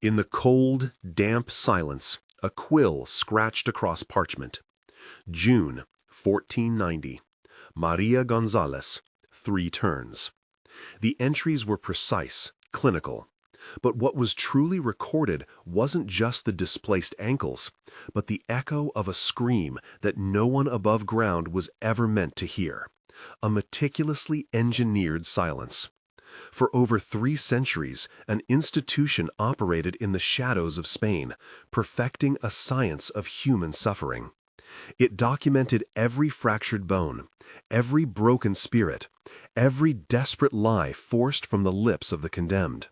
In the cold, damp silence, a quill scratched across parchment. June, 1490. María Gonzalez, 3 turns. The entries were precise, clinical. But what was truly recorded wasn't just the displaced ankles, but the echo of a scream that no one above ground was ever meant to hear. A meticulously engineered silence. For over 3 centuries, an institution operated in the shadows of Spain, perfecting a science of human suffering. It documented every fractured bone, every broken spirit, every desperate lie forced from the lips of the condemned.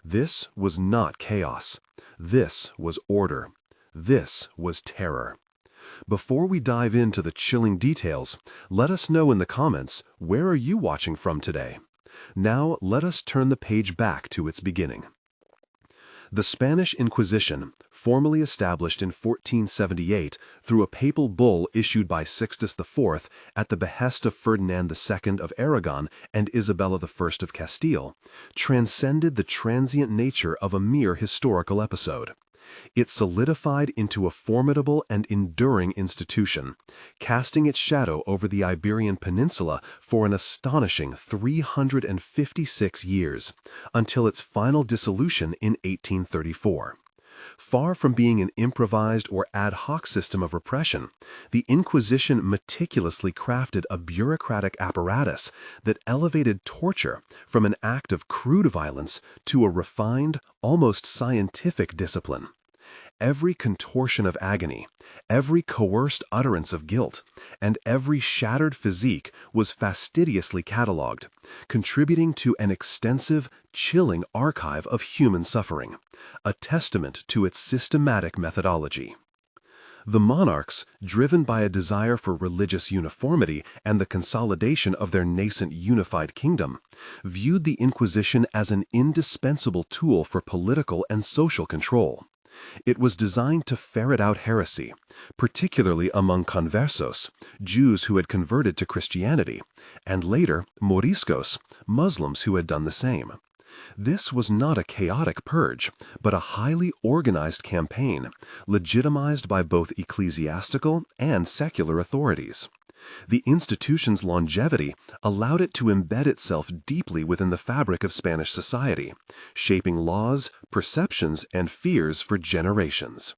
This was not chaos. This was order. This was terror. Before we dive into the chilling details, let us know in the comments, where are you watching from today? Now let us turn the page back to its beginning. The Spanish Inquisition, formally established in 1478 through a papal bull issued by Sixtus IV at the behest of Ferdinand II of Aragon and Isabella I of Castile, transcended the transient nature of a mere historical episode. It solidified into a formidable and enduring institution, casting its shadow over the Iberian Peninsula for an astonishing 356 years, until its final dissolution in 1834. Far from being an improvised or ad hoc system of repression, the Inquisition meticulously crafted a bureaucratic apparatus that elevated torture from an act of crude violence to a refined, almost scientific discipline. Every contortion of agony, every coerced utterance of guilt, and every shattered physique was fastidiously catalogued, contributing to an extensive, chilling archive of human suffering, a testament to its systematic methodology. The monarchs, driven by a desire for religious uniformity and the consolidation of their nascent unified kingdom, viewed the Inquisition as an indispensable tool for political and social control. It was designed to ferret out heresy, particularly among conversos, Jews who had converted to Christianity, and later Moriscos, Muslims who had done the same. This was not a chaotic purge, but a highly organized campaign, legitimized by both ecclesiastical and secular authorities. The institution's longevity allowed it to embed itself deeply within the fabric of Spanish society, shaping laws, perceptions, and fears for generations.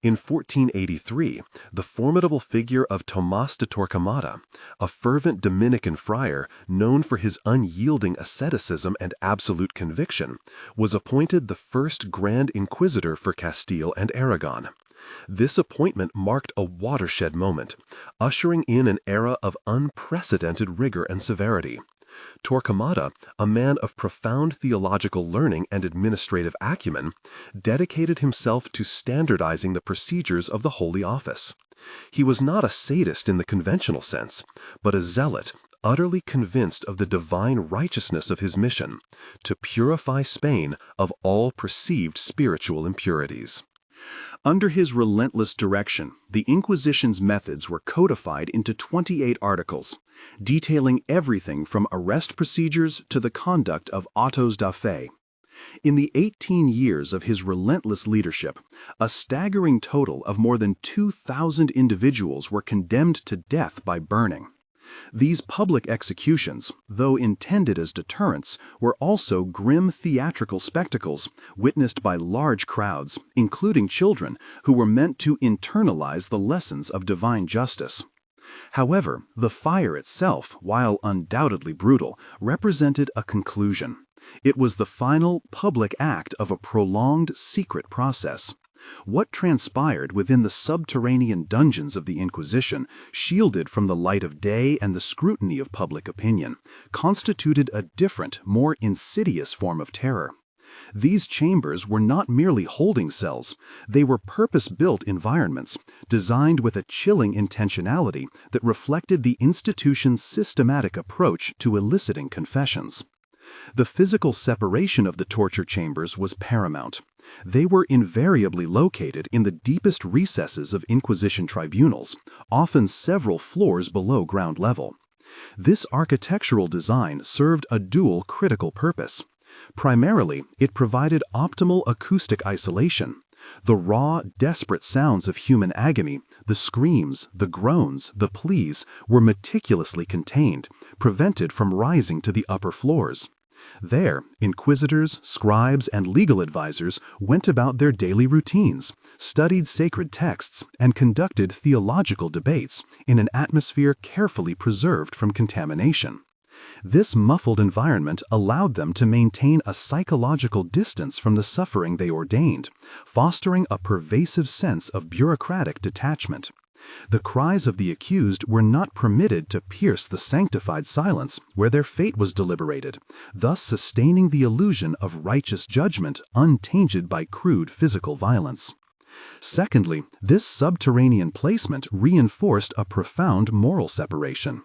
In 1483, the formidable figure of Tomás de Torquemada, a fervent Dominican friar known for his unyielding asceticism and absolute conviction, was appointed the first Grand Inquisitor for Castile and Aragon. This appointment marked a watershed moment, ushering in an era of unprecedented rigor and severity. Torquemada, a man of profound theological learning and administrative acumen, dedicated himself to standardizing the procedures of the Holy Office. He was not a sadist in the conventional sense, but a zealot, utterly convinced of the divine righteousness of his mission, to purify Spain of all perceived spiritual impurities. Under his relentless direction, the Inquisition's methods were codified into 28 articles, detailing everything from arrest procedures to the conduct of autos da fe. In the 18 years of his relentless leadership, a staggering total of more than 2,000 individuals were condemned to death by burning. These public executions, though intended as deterrents, were also grim theatrical spectacles witnessed by large crowds, including children, who were meant to internalize the lessons of divine justice. However, the fire itself, while undoubtedly brutal, represented a conclusion. It was the final public act of a prolonged secret process. What transpired within the subterranean dungeons of the Inquisition, shielded from the light of day and the scrutiny of public opinion, constituted a different, more insidious form of terror. These chambers were not merely holding cells, they were purpose-built environments, designed with a chilling intentionality that reflected the institution's systematic approach to eliciting confessions. The physical separation of the torture chambers was paramount. They were invariably located in the deepest recesses of Inquisition tribunals, often several floors below ground level. This architectural design served a dual critical purpose: Primarily, it provided optimal acoustic isolation. The raw, desperate sounds of human agony, the screams, the groans, the pleas, were meticulously contained, prevented from rising to the upper floors. There, inquisitors, scribes, and legal advisors went about their daily routines, studied sacred texts, and conducted theological debates in an atmosphere carefully preserved from contamination. This muffled environment allowed them to maintain a psychological distance from the suffering they ordained, fostering a pervasive sense of bureaucratic detachment. The cries of the accused were not permitted to pierce the sanctified silence where their fate was deliberated, thus sustaining the illusion of righteous judgment untainted by crude physical violence. Secondly, this subterranean placement reinforced a profound moral separation.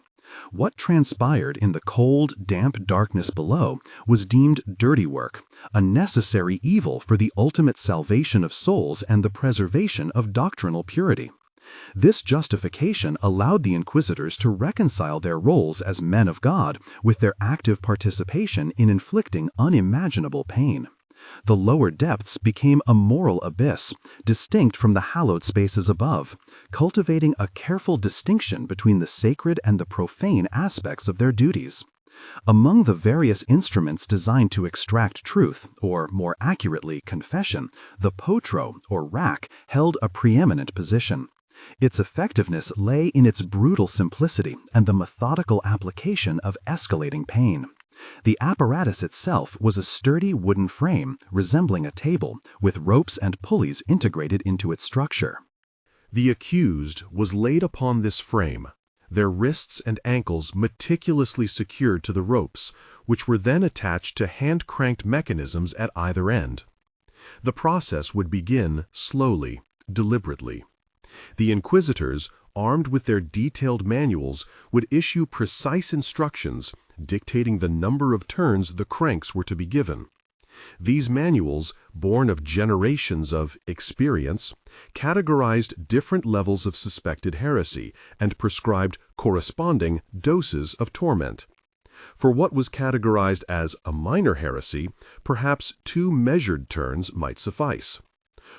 What transpired in the cold, damp darkness below was deemed dirty work, a necessary evil for the ultimate salvation of souls and the preservation of doctrinal purity. This justification allowed the inquisitors to reconcile their roles as men of God with their active participation in inflicting unimaginable pain. The lower depths became a moral abyss, distinct from the hallowed spaces above, cultivating a careful distinction between the sacred and the profane aspects of their duties. Among the various instruments designed to extract truth, or more accurately, confession, the potro, or rack, held a preeminent position. Its effectiveness lay in its brutal simplicity and the methodical application of escalating pain. The apparatus itself was a sturdy wooden frame resembling a table, with ropes and pulleys integrated into its structure. The accused was laid upon this frame, their wrists and ankles meticulously secured to the ropes, which were then attached to hand-cranked mechanisms at either end. The process would begin slowly, deliberately. The inquisitors, armed with their detailed manuals, would issue precise instructions dictating the number of turns the cranks were to be given. These manuals, born of generations of experience, categorized different levels of suspected heresy and prescribed corresponding doses of torment. For what was categorized as a minor heresy, perhaps 2 measured turns might suffice.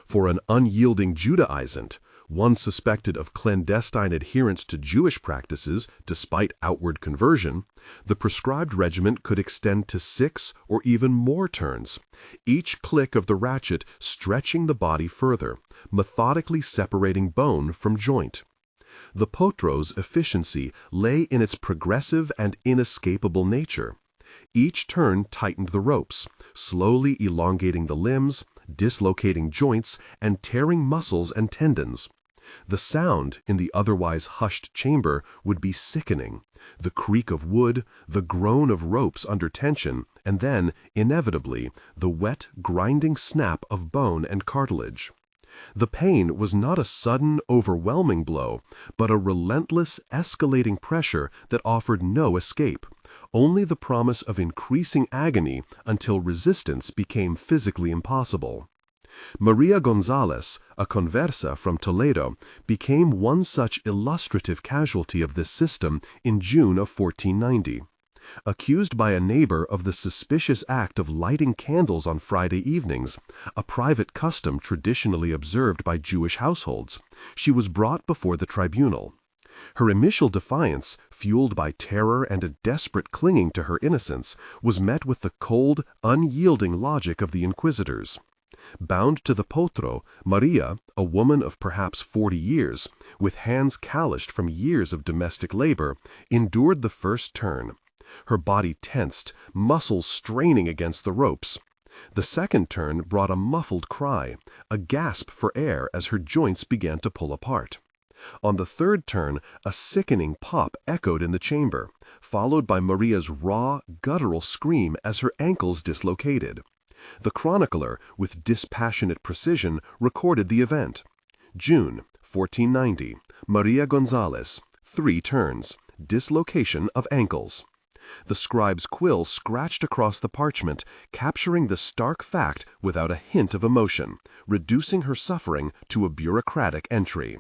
For an unyielding Judaizant, one suspected of clandestine adherence to Jewish practices despite outward conversion, the prescribed regimen could extend to 6 or even more turns, each click of the ratchet stretching the body further, methodically separating bone from joint. The potro's efficiency lay in its progressive and inescapable nature. Each turn tightened the ropes, slowly elongating the limbs, dislocating joints, and tearing muscles and tendons. The sound in the otherwise hushed chamber would be sickening, the creak of wood, the groan of ropes under tension, and then, inevitably, the wet, grinding snap of bone and cartilage. The pain was not a sudden, overwhelming blow, but a relentless, escalating pressure that offered no escape, only the promise of increasing agony until resistance became physically impossible. María Gonzalez, a conversa from Toledo, became one such illustrative casualty of this system in June of 1490. Accused by a neighbor of the suspicious act of lighting candles on Friday evenings, a private custom traditionally observed by Jewish households, she was brought before the tribunal. Her initial defiance, fueled by terror and a desperate clinging to her innocence, was met with the cold, unyielding logic of the inquisitors. Bound to the potro, Maria, a woman of perhaps 40 years, with hands calloused from years of domestic labor, endured the first turn. Her body tensed, muscles straining against the ropes. The second turn brought a muffled cry, a gasp for air as her joints began to pull apart. On the third turn, a sickening pop echoed in the chamber, followed by Maria's raw, guttural scream as her ankles dislocated. The chronicler, with dispassionate precision, recorded the event. June, 1490. María Gonzalez, 3 turns, dislocation of ankles. The scribe's quill scratched across the parchment, capturing the stark fact without a hint of emotion, reducing her suffering to a bureaucratic entry.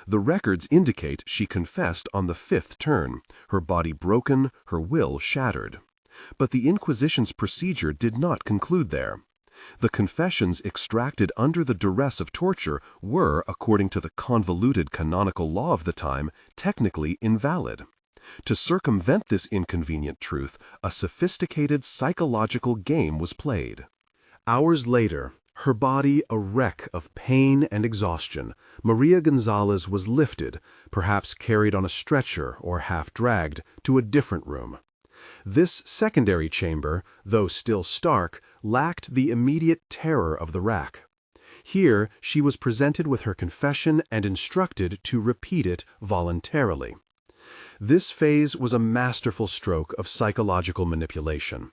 The records indicate she confessed on the 5th turn, her body broken, her will shattered. But the Inquisition's procedure did not conclude there. The confessions extracted under the duress of torture were, according to the convoluted canonical law of the time, technically invalid. To circumvent this inconvenient truth, a sophisticated psychological game was played. Hours later, her body a wreck of pain and exhaustion, María Gonzalez was lifted, perhaps carried on a stretcher or half-dragged, to a different room. This secondary chamber, though still stark, lacked the immediate terror of the rack. Here she was presented with her confession and instructed to repeat it voluntarily. This phase was a masterful stroke of psychological manipulation.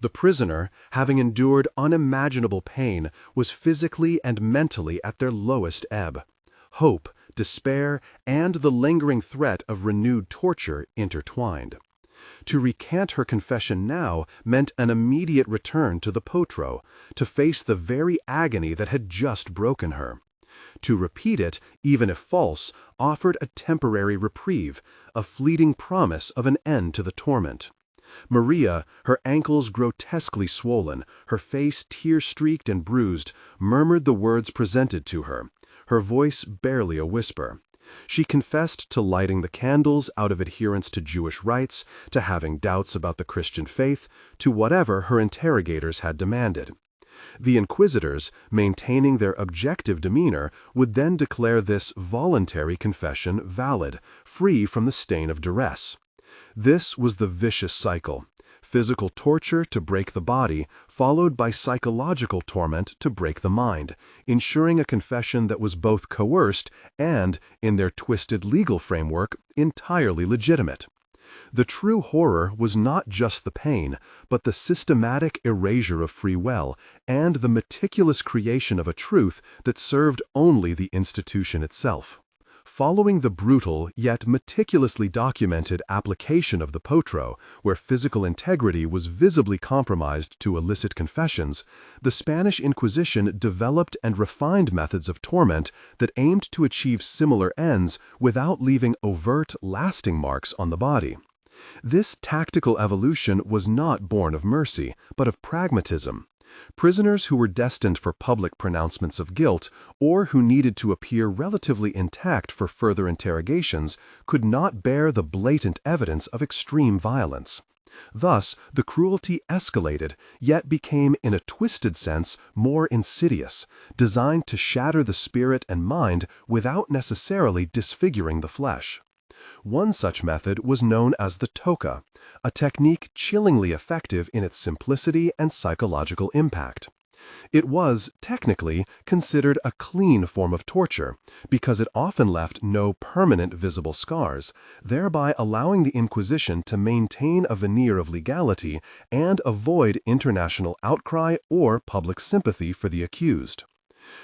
The prisoner, having endured unimaginable pain, was physically and mentally at their lowest ebb. Hope, despair, and the lingering threat of renewed torture intertwined. To recant her confession now meant an immediate return to the potro, to face the very agony that had just broken her. To repeat it, even if false, offered a temporary reprieve, a fleeting promise of an end to the torment. Maria, her ankles grotesquely swollen, her face tear-streaked and bruised, murmured the words presented to her, her voice barely a whisper. She confessed to lighting the candles out of adherence to Jewish rites, to having doubts about the Christian faith, to whatever her interrogators had demanded. The inquisitors, maintaining their objective demeanor, would then declare this voluntary confession valid, free from the stain of duress. This was the vicious cycle: physical torture to break the body, followed by psychological torment to break the mind, ensuring a confession that was both coerced and, in their twisted legal framework, entirely legitimate. The true horror was not just the pain, but the systematic erasure of free will and the meticulous creation of a truth that served only the institution itself. Following the brutal yet meticulously documented application of the potro, where physical integrity was visibly compromised to elicit confessions, the Spanish Inquisition developed and refined methods of torment that aimed to achieve similar ends without leaving overt, lasting marks on the body. This tactical evolution was not born of mercy, but of pragmatism. Prisoners who were destined for public pronouncements of guilt, or who needed to appear relatively intact for further interrogations, could not bear the blatant evidence of extreme violence. Thus, the cruelty escalated, yet became, in a twisted sense, more insidious, designed to shatter the spirit and mind without necessarily disfiguring the flesh. One such method was known as the toca, a technique chillingly effective in its simplicity and psychological impact. It was, technically, considered a clean form of torture because it often left no permanent visible scars, thereby allowing the Inquisition to maintain a veneer of legality and avoid international outcry or public sympathy for the accused.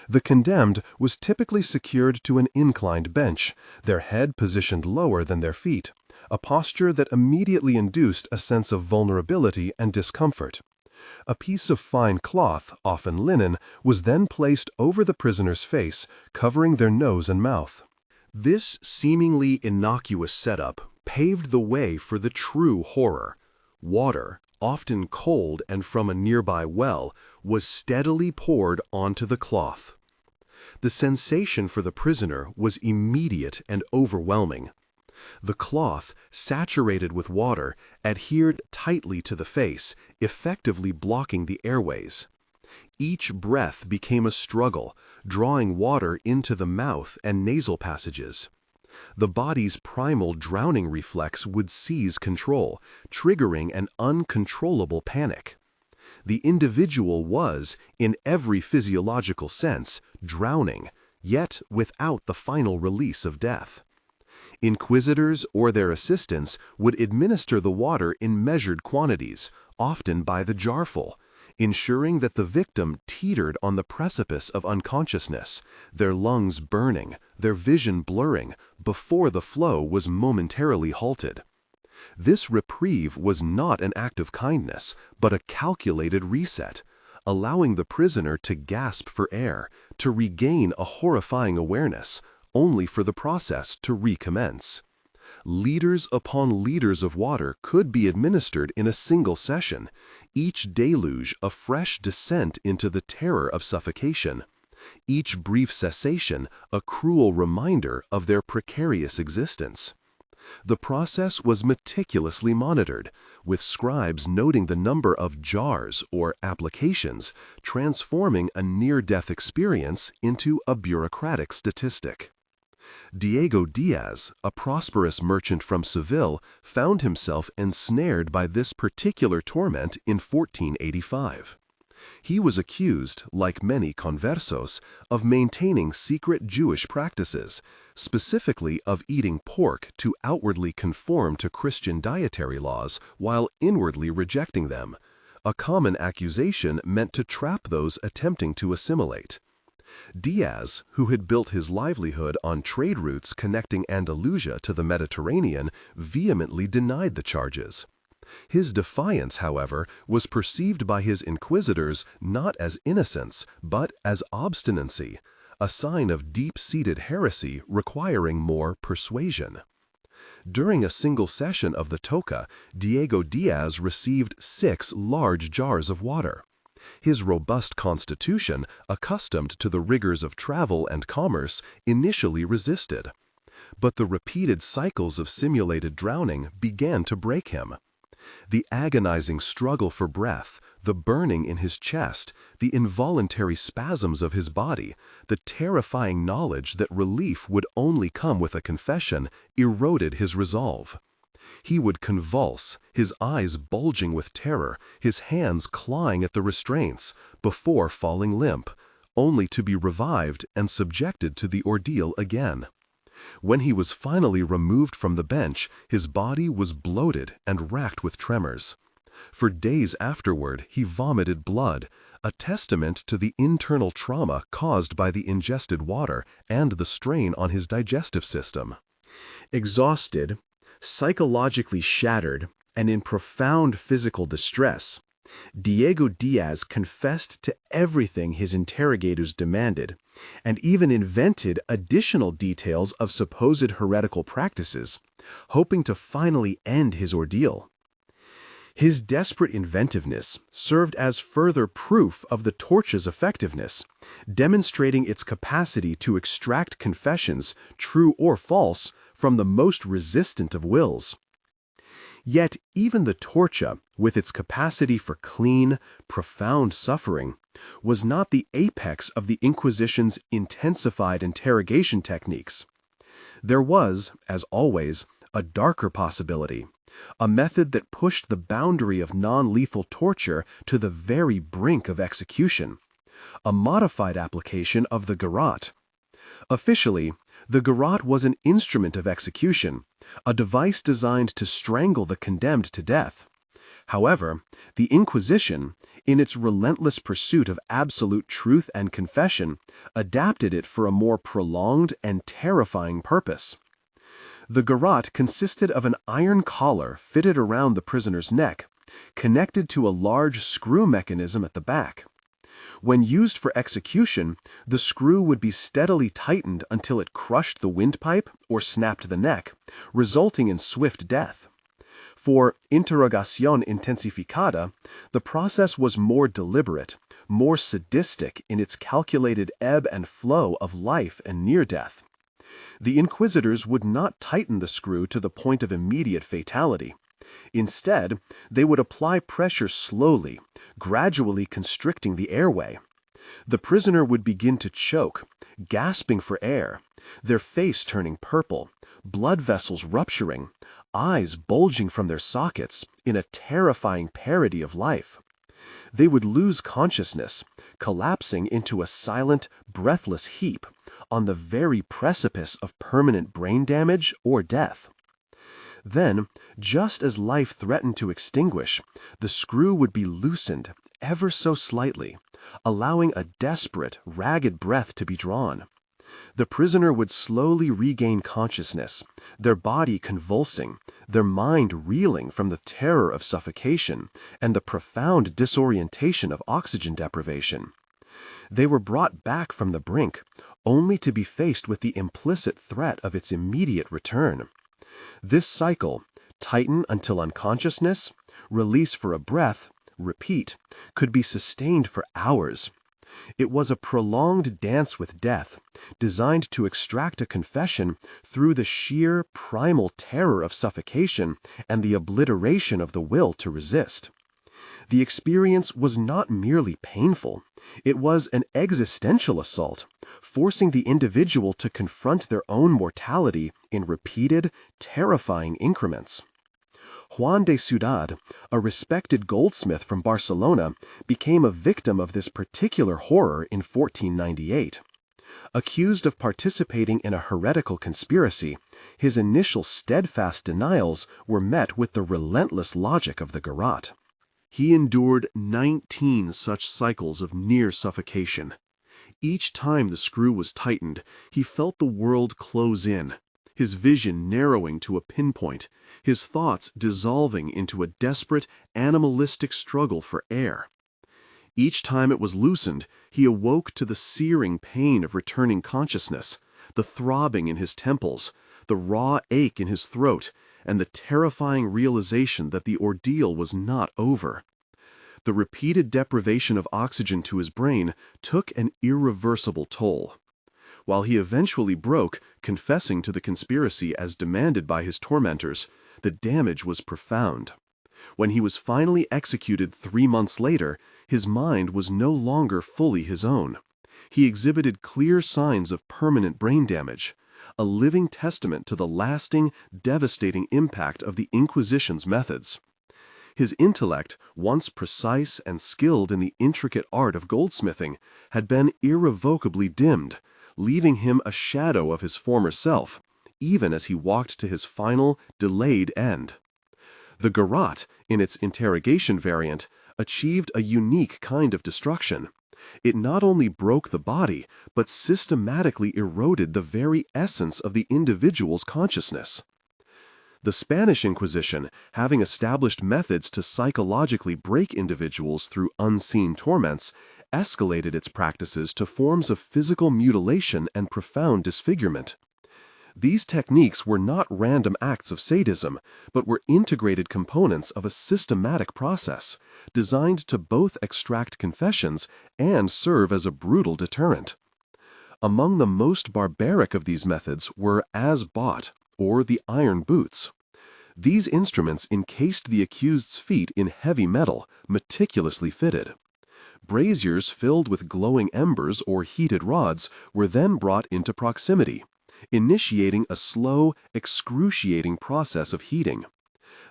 The condemned was typically secured to an inclined bench, their head positioned lower than their feet, a posture that immediately induced a sense of vulnerability and discomfort. A piece of fine cloth, often linen, was then placed over the prisoner's face, covering their nose and mouth. This seemingly innocuous setup paved the way for the true horror. Water, often cold and from a nearby well, was steadily poured onto the cloth. The sensation for the prisoner was immediate and overwhelming. The cloth, saturated with water, adhered tightly to the face, effectively blocking the airways. Each breath became a struggle, drawing water into the mouth and nasal passages. The body's primal drowning reflex would seize control, triggering an uncontrollable panic. The individual was, in every physiological sense, drowning, yet without the final release of death. Inquisitors or their assistants would administer the water in measured quantities, often by the jarful, ensuring that the victim teetered on the precipice of unconsciousness, their lungs burning, their vision blurring, before the flow was momentarily halted. This reprieve was not an act of kindness, but a calculated reset, allowing the prisoner to gasp for air, to regain a horrifying awareness, only for the process to recommence. Liters upon liters of water could be administered in a single session, each deluge a fresh descent into the terror of suffocation, each brief cessation a cruel reminder of their precarious existence. The process was meticulously monitored, with scribes noting the number of jars or applications, transforming a near-death experience into a bureaucratic statistic. Diego Diaz, a prosperous merchant from Seville, found himself ensnared by this particular torment in 1485. He was accused, like many conversos, of maintaining secret Jewish practices, specifically of eating pork to outwardly conform to Christian dietary laws while inwardly rejecting them, a common accusation meant to trap those attempting to assimilate. Diaz, who had built his livelihood on trade routes connecting Andalusia to the Mediterranean, vehemently denied the charges. His defiance, however, was perceived by his inquisitors not as innocence, but as obstinacy, a sign of deep-seated heresy requiring more persuasion. During a single session of the toca, Diego Diaz received 6 large jars of water. His robust constitution, accustomed to the rigors of travel and commerce, initially resisted. But the repeated cycles of simulated drowning began to break him. The agonizing struggle for breath, the burning in his chest, the involuntary spasms of his body, the terrifying knowledge that relief would only come with a confession, eroded his resolve. He would convulse, his eyes bulging with terror, his hands clawing at the restraints, before falling limp, only to be revived and subjected to the ordeal again. When he was finally removed from the bench, his body was bloated and racked with tremors. For days afterward, he vomited blood, a testament to the internal trauma caused by the ingested water and the strain on his digestive system. Exhausted, psychologically shattered, and in profound physical distress, Diego Diaz confessed to everything his interrogators demanded, and even invented additional details of supposed heretical practices, hoping to finally end his ordeal. His desperate inventiveness served as further proof of the torch's effectiveness, demonstrating its capacity to extract confessions, true or false, from the most resistant of wills. Yet even the torture, with its capacity for clean, profound suffering, was not the apex of the Inquisition's intensified interrogation techniques. There was, as always, a darker possibility, a method that pushed the boundary of non-lethal torture to the very brink of execution, a modified application of the garrote. Officially, the garrote was an instrument of execution, a device designed to strangle the condemned to death. However, the Inquisition, in its relentless pursuit of absolute truth and confession, adapted it for a more prolonged and terrifying purpose. The garrote consisted of an iron collar fitted around the prisoner's neck, connected to a large screw mechanism at the back. When used for execution, the screw would be steadily tightened until it crushed the windpipe or snapped the neck, resulting in swift death. For interrogación intensificada, the process was more deliberate, more sadistic in its calculated ebb and flow of life and near death. The inquisitors would not tighten the screw to the point of immediate fatality. Instead, they would apply pressure slowly, gradually constricting the airway. The prisoner would begin to choke, gasping for air, their face turning purple, blood vessels rupturing, eyes bulging from their sockets in a terrifying parody of life. They would lose consciousness, collapsing into a silent, breathless heap on the very precipice of permanent brain damage or death. Then, just as life threatened to extinguish, the screw would be loosened ever so slightly, allowing a desperate, ragged breath to be drawn. The prisoner would slowly regain consciousness, their body convulsing, their mind reeling from the terror of suffocation and the profound disorientation of oxygen deprivation. They were brought back from the brink, only to be faced with the implicit threat of its immediate return. This cycle, tighten until unconsciousness, release for a breath, repeat, could be sustained for hours. It was a prolonged dance with death, designed to extract a confession through the sheer primal terror of suffocation and the obliteration of the will to resist. The experience was not merely painful, it was an existential assault, forcing the individual to confront their own mortality in repeated, terrifying increments. Juan de Ciudad, a respected goldsmith from Barcelona, became a victim of this particular horror in 1498. Accused of participating in a heretical conspiracy, his initial steadfast denials were met with the relentless logic of the garrote. He endured 19 such cycles of near suffocation. Each time the screw was tightened, he felt the world close in, his vision narrowing to a pinpoint, his thoughts dissolving into a desperate, animalistic struggle for air. Each time it was loosened, he awoke to the searing pain of returning consciousness, the throbbing in his temples, the raw ache in his throat, and the terrifying realization that the ordeal was not over. The repeated deprivation of oxygen to his brain took an irreversible toll. While he eventually broke, confessing to the conspiracy as demanded by his tormentors, the damage was profound. When he was finally executed 3 months later, his mind was no longer fully his own. He exhibited clear signs of permanent brain damage, a living testament to the lasting, devastating impact of the Inquisition's methods. His intellect, once precise and skilled in the intricate art of goldsmithing, had been irrevocably dimmed, leaving him a shadow of his former self, even as he walked to his final, delayed end. The garrote, in its interrogation variant, achieved a unique kind of destruction. It not only broke the body, but systematically eroded the very essence of the individual's consciousness. The Spanish Inquisition, having established methods to psychologically break individuals through unseen torments, escalated its practices to forms of physical mutilation and profound disfigurement. These techniques were not random acts of sadism, but were integrated components of a systematic process, designed to both extract confessions and serve as a brutal deterrent. Among the most barbaric of these methods were as-bought, or the iron boots. These instruments encased the accused's feet in heavy metal, meticulously fitted. Braziers filled with glowing embers or heated rods were then brought into proximity, initiating a slow, excruciating process of heating.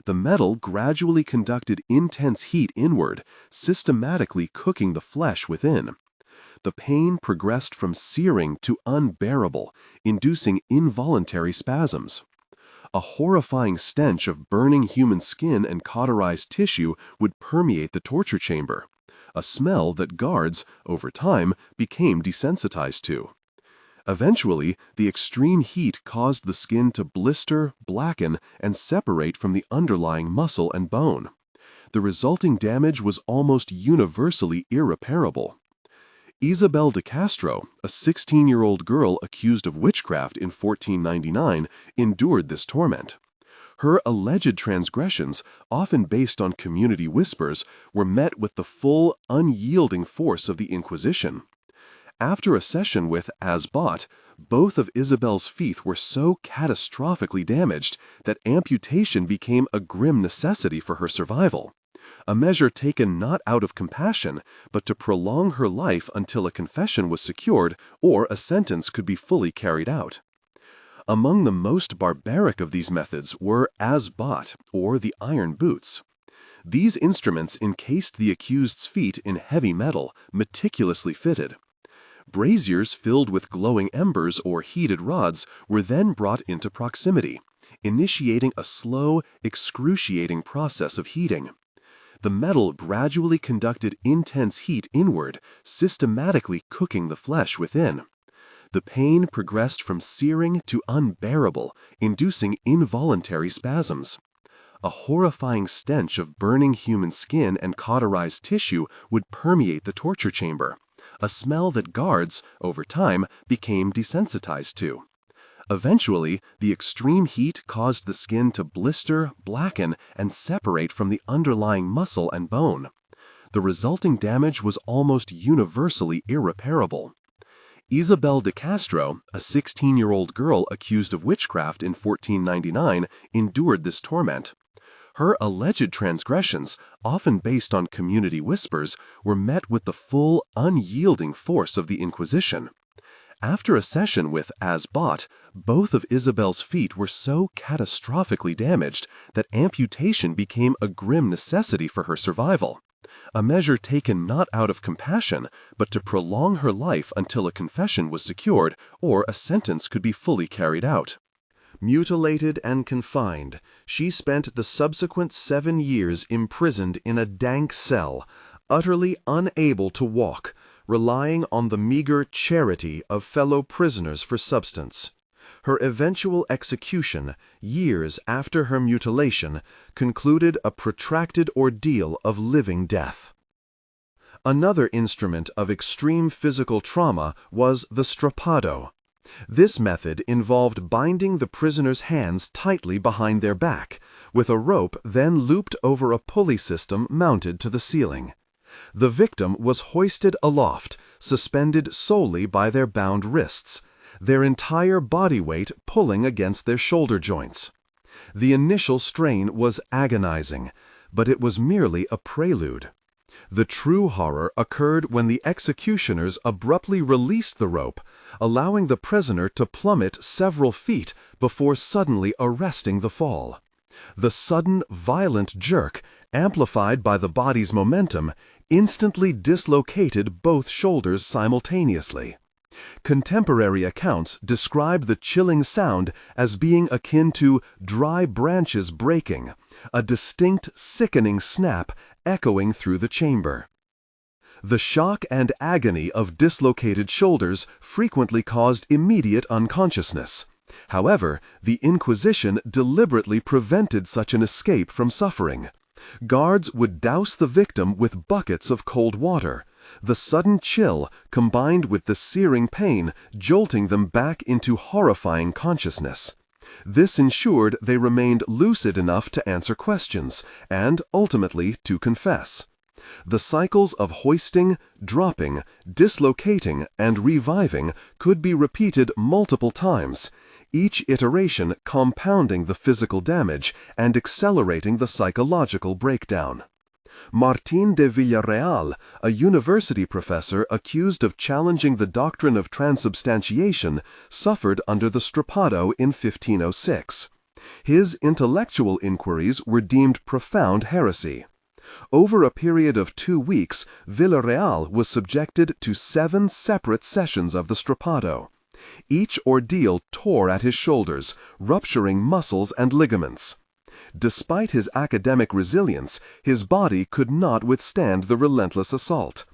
The metal gradually conducted intense heat inward, systematically cooking the flesh within. The pain progressed from searing to unbearable, inducing involuntary spasms. A horrifying stench of burning human skin and cauterized tissue would permeate the torture chamber, a smell that guards, over time, became desensitized to. Eventually, the extreme heat caused the skin to blister, blacken, and separate from the underlying muscle and bone. The resulting damage was almost universally irreparable. Isabel de Castro, a 16-year-old girl accused of witchcraft in 1499, endured this torment. Her alleged transgressions, often based on community whispers, were met with the full, unyielding force of the Inquisition. After a session with as-bought, both of Isabel's feet were so catastrophically damaged that amputation became a grim necessity for her survival, a measure taken not out of compassion, but to prolong her life until a confession was secured or a sentence could be fully carried out. Among the most barbaric of these methods were as-bought, or the iron boots. These instruments encased the accused's feet in heavy metal, meticulously fitted. Braziers filled with glowing embers or heated rods were then brought into proximity, initiating a slow, excruciating process of heating. The metal gradually conducted intense heat inward, systematically cooking the flesh within. The pain progressed from searing to unbearable, inducing involuntary spasms. A horrifying stench of burning human skin and cauterized tissue would permeate the torture chamber, a smell that guards, over time, became desensitized to. Eventually, the extreme heat caused the skin to blister, blacken, and separate from the underlying muscle and bone. The resulting damage was almost universally irreparable. Isabel de Castro, a 16-year-old girl accused of witchcraft in 1499, endured this torment. Her alleged transgressions, often based on community whispers, were met with the full, unyielding force of the Inquisition. After a session with Asbot, both of Isabel's feet were so catastrophically damaged that amputation became a grim necessity for her survival, a measure taken not out of compassion, but to prolong her life until a confession was secured or a sentence could be fully carried out. Mutilated and confined, she spent the subsequent 7 years imprisoned in a dank cell, utterly unable to walk, relying on the meager charity of fellow prisoners for subsistence. Her eventual execution, years after her mutilation, concluded a protracted ordeal of living death. Another instrument of extreme physical trauma was the strappado. This method involved binding the prisoner's hands tightly behind their back, with a rope then looped over a pulley system mounted to the ceiling. The victim was hoisted aloft, suspended solely by their bound wrists, their entire body weight pulling against their shoulder joints. The initial strain was agonizing, but it was merely a prelude. The true horror occurred when the executioners abruptly released the rope, allowing the prisoner to plummet several feet before suddenly arresting the fall. The sudden, violent jerk, amplified by the body's momentum, instantly dislocated both shoulders simultaneously. Contemporary accounts describe the chilling sound as being akin to dry branches breaking, a distinct, sickening snap echoing through the chamber. The shock and agony of dislocated shoulders frequently caused immediate unconsciousness. However, the Inquisition deliberately prevented such an escape from suffering. Guards would douse the victim with buckets of cold water, the sudden chill combined with the searing pain jolting them back into horrifying consciousness. This ensured they remained lucid enough to answer questions and, ultimately, to confess. The cycles of hoisting, dropping, dislocating, and reviving could be repeated multiple times, each iteration compounding the physical damage and accelerating the psychological breakdown. Martín de Villarreal, a university professor accused of challenging the doctrine of transubstantiation, suffered under the strappado in 1506. His intellectual inquiries were deemed profound heresy. Over a period of 2 weeks, Villarreal was subjected to 7 separate sessions of the strappado. Each ordeal tore at his shoulders, rupturing muscles and ligaments. Despite his academic resilience, his body could not withstand the relentless assault.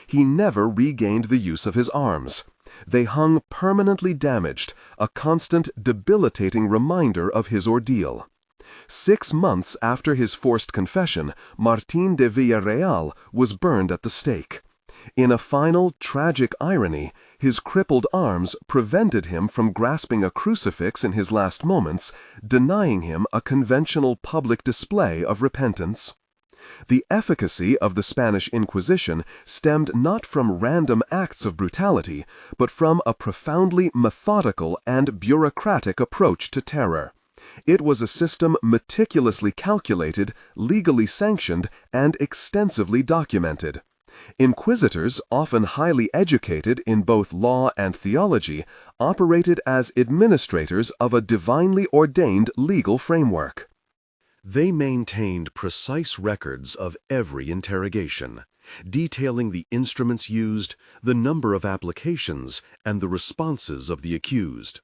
He never regained the use of his arms. They hung permanently damaged, a constant, debilitating reminder of his ordeal. 6 months after his forced confession, Martín de Villarreal was burned at the stake. In a final, tragic irony, his crippled arms prevented him from grasping a crucifix in his last moments, denying him a conventional public display of repentance. The efficacy of the Spanish Inquisition stemmed not from random acts of brutality, but from a profoundly methodical and bureaucratic approach to terror. It was a system meticulously calculated, legally sanctioned, and extensively documented. Inquisitors, often highly educated in both law and theology, operated as administrators of a divinely ordained legal framework. They maintained precise records of every interrogation, detailing the instruments used, the number of applications, and the responses of the accused.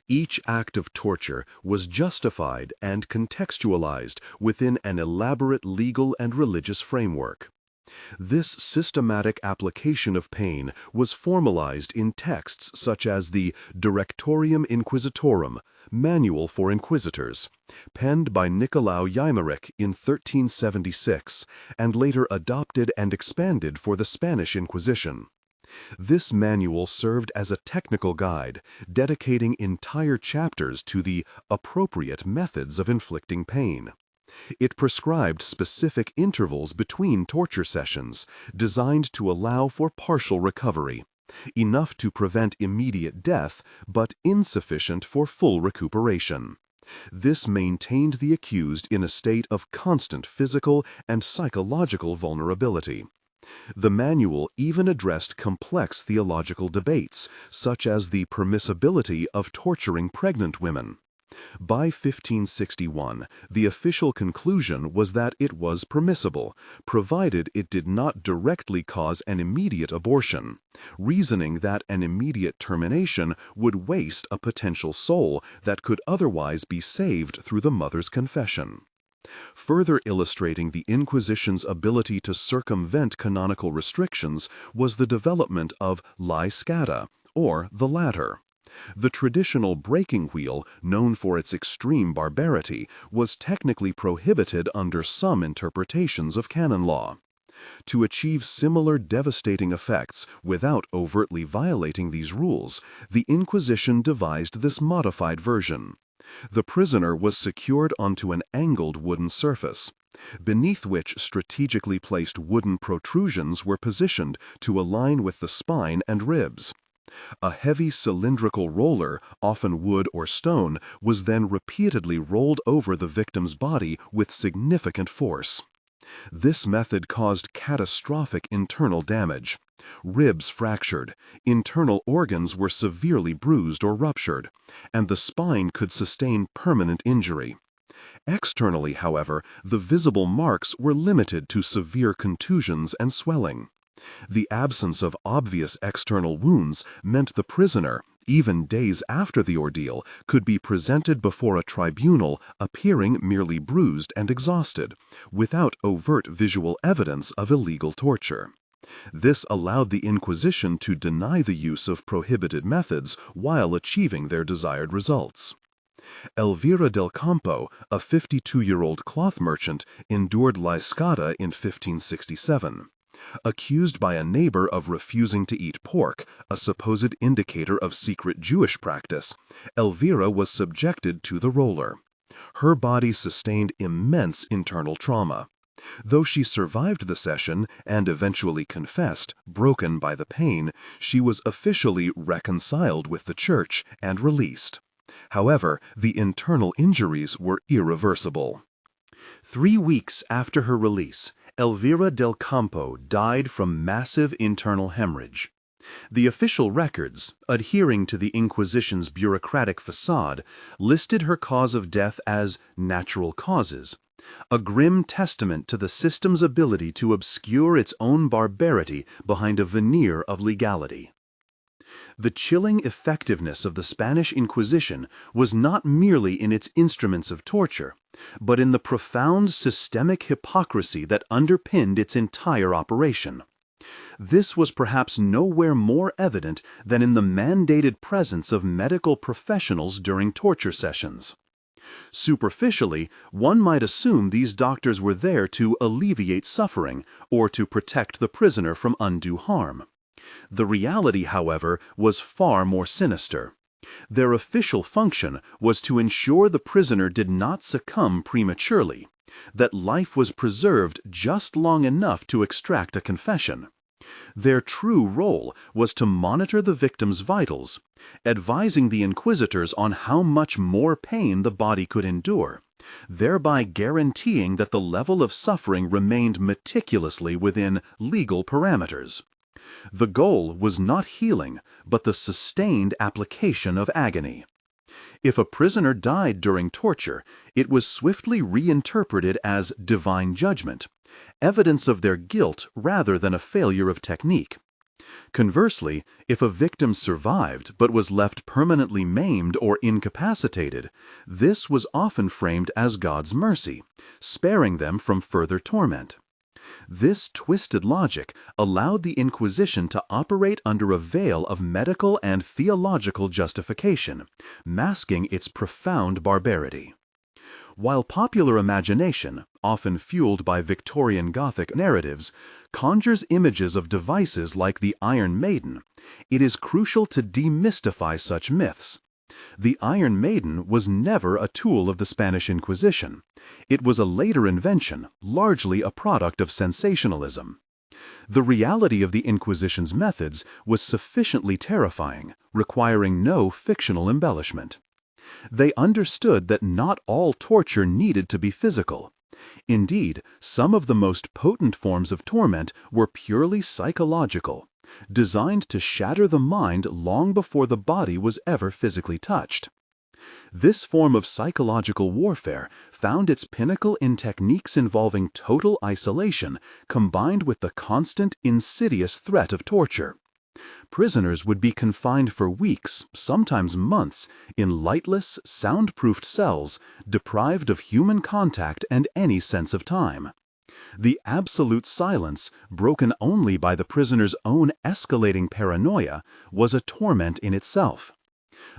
Each act of torture was justified and contextualized within an elaborate legal and religious framework. This systematic application of pain was formalized in texts such as the Directorium Inquisitorum, Manual for Inquisitors, penned by Nicolau Eymerich in 1376, and later adopted and expanded for the Spanish Inquisition. This manual served as a technical guide, dedicating entire chapters to the appropriate methods of inflicting pain. It prescribed specific intervals between torture sessions, designed to allow for partial recovery, enough to prevent immediate death, but insufficient for full recuperation. This maintained the accused in a state of constant physical and psychological vulnerability. The manual even addressed complex theological debates, such as the permissibility of torturing pregnant women. By 1561, the official conclusion was that it was permissible, provided it did not directly cause an immediate abortion, reasoning that an immediate termination would waste a potential soul that could otherwise be saved through the mother's confession. Further illustrating the Inquisition's ability to circumvent canonical restrictions was the development of la escada, or the ladder. The traditional breaking wheel, known for its extreme barbarity, was technically prohibited under some interpretations of canon law. To achieve similar devastating effects without overtly violating these rules, the Inquisition devised this modified version. The prisoner was secured onto an angled wooden surface, beneath which strategically placed wooden protrusions were positioned to align with the spine and ribs. A heavy cylindrical roller, often wood or stone, was then repeatedly rolled over the victim's body with significant force. This method caused catastrophic internal damage. Ribs fractured, internal organs were severely bruised or ruptured, and the spine could sustain permanent injury. Externally, however, the visible marks were limited to severe contusions and swelling. The absence of obvious external wounds meant the prisoner, even days after the ordeal, could be presented before a tribunal appearing merely bruised and exhausted, without overt visual evidence of illegal torture. This allowed the Inquisition to deny the use of prohibited methods while achieving their desired results. Elvira del Campo, a 52-year-old cloth merchant, endured la escada in 1567. Accused by a neighbor of refusing to eat pork, a supposed indicator of secret Jewish practice, Elvira was subjected to the roller. Her body sustained immense internal trauma. Though she survived the session and eventually confessed, broken by the pain, she was officially reconciled with the church and released. However, the internal injuries were irreversible. 3 weeks after her release, Elvira del Campo died from massive internal hemorrhage. The official records, adhering to the Inquisition's bureaucratic facade, listed her cause of death as natural causes, a grim testament to the system's ability to obscure its own barbarity behind a veneer of legality. The chilling effectiveness of the Spanish Inquisition was not merely in its instruments of torture, but in the profound systemic hypocrisy that underpinned its entire operation. This was perhaps nowhere more evident than in the mandated presence of medical professionals during torture sessions. Superficially, one might assume these doctors were there to alleviate suffering or to protect the prisoner from undue harm. The reality, however, was far more sinister. Their official function was to ensure the prisoner did not succumb prematurely, that life was preserved just long enough to extract a confession. Their true role was to monitor the victim's vitals, advising the inquisitors on how much more pain the body could endure, thereby guaranteeing that the level of suffering remained meticulously within legal parameters. The goal was not healing, but the sustained application of agony. If a prisoner died during torture, it was swiftly reinterpreted as divine judgment, evidence of their guilt rather than a failure of technique. Conversely, if a victim survived but was left permanently maimed or incapacitated, this was often framed as God's mercy, sparing them from further torment. This twisted logic allowed the Inquisition to operate under a veil of medical and theological justification, masking its profound barbarity. While popular imagination, often fueled by Victorian Gothic narratives, conjures images of devices like the Iron Maiden, it is crucial to demystify such myths. The Iron Maiden was never a tool of the Spanish Inquisition. It was a later invention, largely a product of sensationalism. The reality of the Inquisition's methods was sufficiently terrifying, requiring no fictional embellishment. They understood that not all torture needed to be physical. Indeed, some of the most potent forms of torment were purely psychological, designed to shatter the mind long before the body was ever physically touched. This form of psychological warfare found its pinnacle in techniques involving total isolation combined with the constant, insidious threat of torture. Prisoners would be confined for weeks, sometimes months, in lightless, soundproofed cells, deprived of human contact and any sense of time. The absolute silence, broken only by the prisoner's own escalating paranoia, was a torment in itself.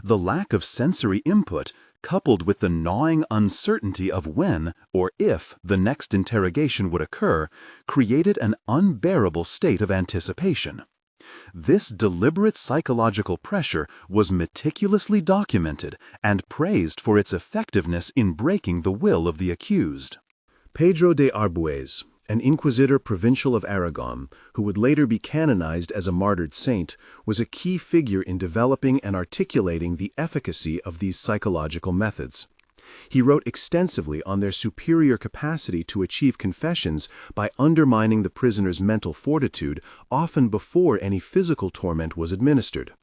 The lack of sensory input, coupled with the gnawing uncertainty of when or if the next interrogation would occur, created an unbearable state of anticipation. This deliberate psychological pressure was meticulously documented and praised for its effectiveness in breaking the will of the accused. Pedro de Arbues, an inquisitor provincial of Aragon, who would later be canonized as a martyred saint, was a key figure in developing and articulating the efficacy of these psychological methods. He wrote extensively on their superior capacity to achieve confessions by undermining the prisoner's mental fortitude, often before any physical torment was administered.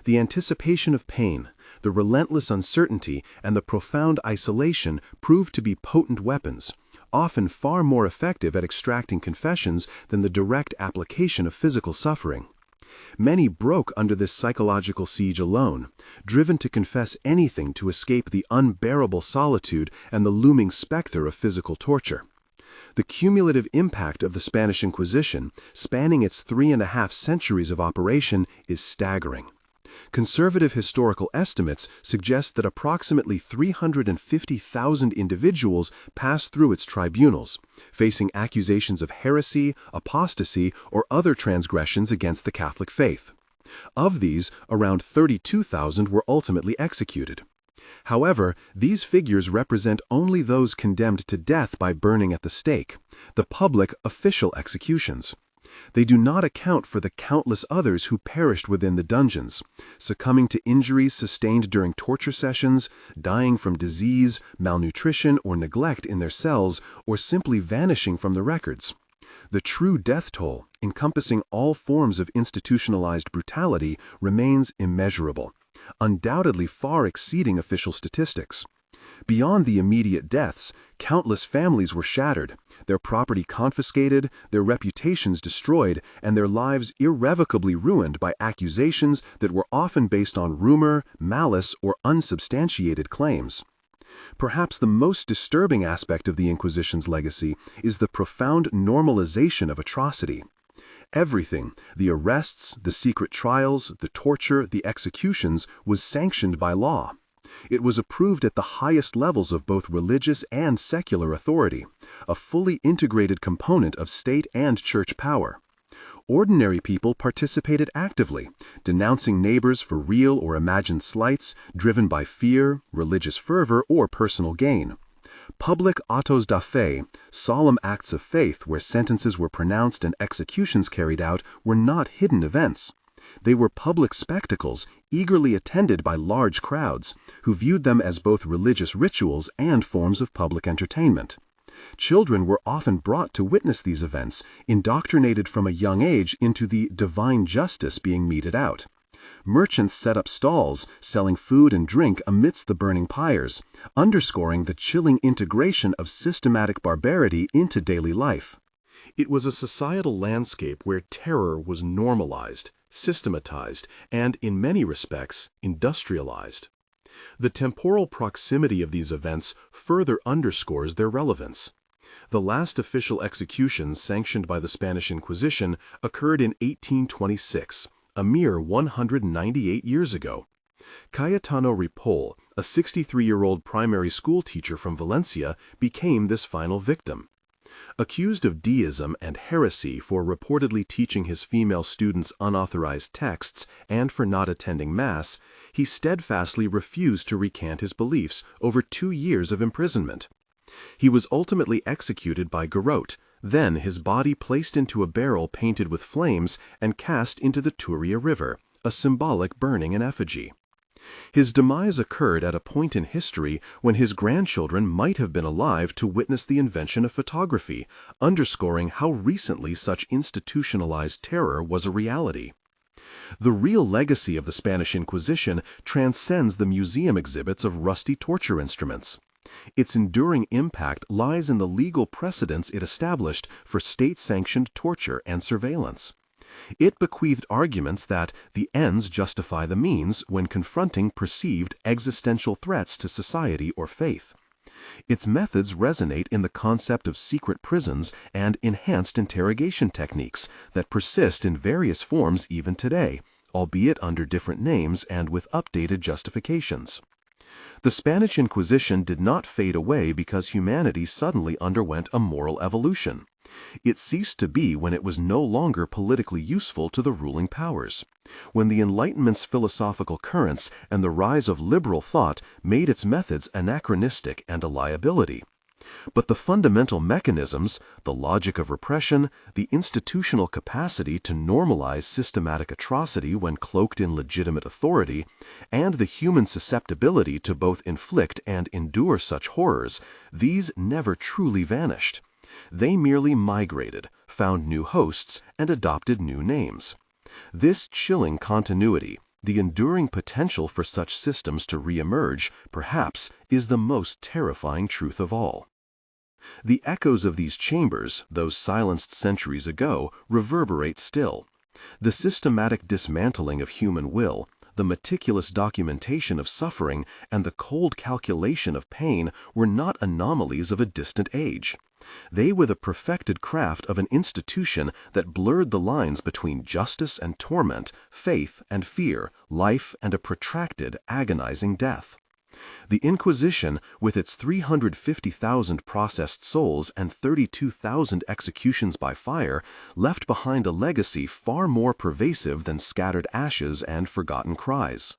The anticipation of pain, the relentless uncertainty, and the profound isolation proved to be potent weapons, often far more effective at extracting confessions than the direct application of physical suffering. Many broke under this psychological siege alone, driven to confess anything to escape the unbearable solitude and the looming specter of physical torture. The cumulative impact of the Spanish Inquisition, spanning its 3.5 centuries of operation, is staggering. Conservative historical estimates suggest that approximately 350,000 individuals passed through its tribunals, facing accusations of heresy, apostasy, or other transgressions against the Catholic faith. Of these, around 32,000 were ultimately executed. However, these figures represent only those condemned to death by burning at the stake, the public official executions. They do not account for the countless others who perished within the dungeons, succumbing to injuries sustained during torture sessions, dying from disease, malnutrition, or neglect in their cells, or simply vanishing from the records. The true death toll, encompassing all forms of institutionalized brutality, remains immeasurable, undoubtedly far exceeding official statistics. Beyond the immediate deaths, countless families were shattered, their property confiscated, their reputations destroyed, and their lives irrevocably ruined by accusations that were often based on rumor, malice, or unsubstantiated claims. Perhaps the most disturbing aspect of the Inquisition's legacy is the profound normalization of atrocity. Everything, the arrests, the secret trials, the torture, the executions, was sanctioned by law. It was approved at the highest levels of both religious and secular authority, a fully integrated component of state and church power. Ordinary people participated actively, denouncing neighbors for real or imagined slights, driven by fear, religious fervor, or personal gain. Public autos da fe, solemn acts of faith where sentences were pronounced and executions carried out, were not hidden events. They were public spectacles, eagerly attended by large crowds, who viewed them as both religious rituals and forms of public entertainment. Children were often brought to witness these events, indoctrinated from a young age into the divine justice being meted out. Merchants set up stalls, selling food and drink amidst the burning pyres, underscoring the chilling integration of systematic barbarity into daily life. It was a societal landscape where terror was normalized, systematized, and, in many respects, industrialized. The temporal proximity of these events further underscores their relevance. The last official execution sanctioned by the Spanish Inquisition occurred in 1826, a mere 198 years ago. Cayetano Ripoll, a 63-year-old primary school teacher from Valencia, became this final victim. Accused of deism and heresy for reportedly teaching his female students unauthorized texts and for not attending Mass, he steadfastly refused to recant his beliefs over 2 years of imprisonment. He was ultimately executed by garrote, then his body placed into a barrel painted with flames and cast into the Turia River, a symbolic burning in effigy. His demise occurred at a point in history when his grandchildren might have been alive to witness the invention of photography, underscoring how recently such institutionalized terror was a reality. The real legacy of the Spanish Inquisition transcends the museum exhibits of rusty torture instruments. Its enduring impact lies in the legal precedents it established for state-sanctioned torture and surveillance. It bequeathed arguments that the ends justify the means when confronting perceived existential threats to society or faith. Its methods resonate in the concept of secret prisons and enhanced interrogation techniques that persist in various forms even today, albeit under different names and with updated justifications. The Spanish Inquisition did not fade away because humanity suddenly underwent a moral evolution. It ceased to be when it was no longer politically useful to the ruling powers, when the Enlightenment's philosophical currents and the rise of liberal thought made its methods anachronistic and a liability. But the fundamental mechanisms, the logic of repression, the institutional capacity to normalize systematic atrocity when cloaked in legitimate authority, and the human susceptibility to both inflict and endure such horrors, these never truly vanished. They merely migrated, found new hosts, and adopted new names. This chilling continuity, the enduring potential for such systems to reemerge, perhaps, is the most terrifying truth of all. The echoes of these chambers, those silenced centuries ago, reverberate still. The systematic dismantling of human will, the meticulous documentation of suffering, and the cold calculation of pain were not anomalies of a distant age. They were the perfected craft of an institution that blurred the lines between justice and torment, faith and fear, life and a protracted, agonizing death. The Inquisition, with its 350,000 processed souls and 32,000 executions by fire, left behind a legacy far more pervasive than scattered ashes and forgotten cries.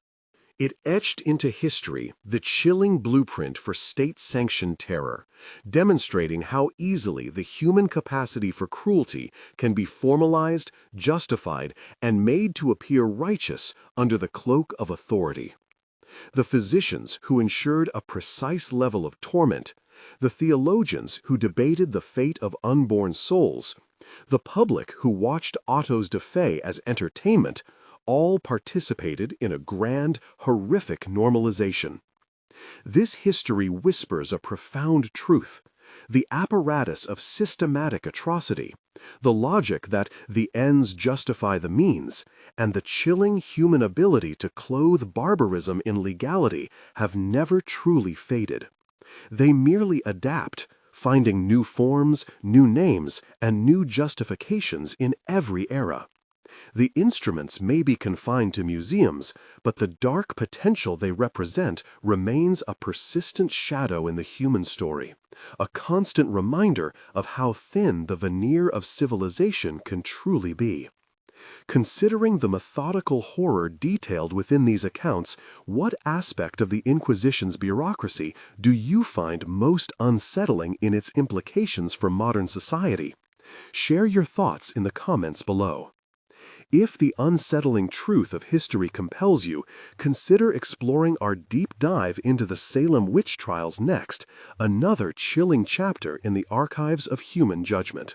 It etched into history the chilling blueprint for state-sanctioned terror, demonstrating how easily the human capacity for cruelty can be formalized, justified, and made to appear righteous under the cloak of authority. The physicians who ensured a precise level of torment, the theologians who debated the fate of unborn souls, the public who watched autos de fe as entertainment, all participated in a grand, horrific normalization. This history whispers a profound truth, the apparatus of systematic atrocity, the logic that the ends justify the means, and the chilling human ability to clothe barbarism in legality have never truly faded. They merely adapt, finding new forms, new names, and new justifications in every era. The instruments may be confined to museums, but the dark potential they represent remains a persistent shadow in the human story, a constant reminder of how thin the veneer of civilization can truly be. Considering the methodical horror detailed within these accounts, what aspect of the Inquisition's bureaucracy do you find most unsettling in its implications for modern society? Share your thoughts in the comments below. If the unsettling truth of history compels you, consider exploring our deep dive into the Salem witch trials next, another chilling chapter in the archives of human judgment.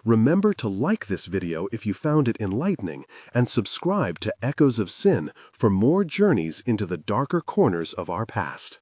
Remember to like this video if you found it enlightening, and subscribe to Echoes of Sin for more journeys into the darker corners of our past.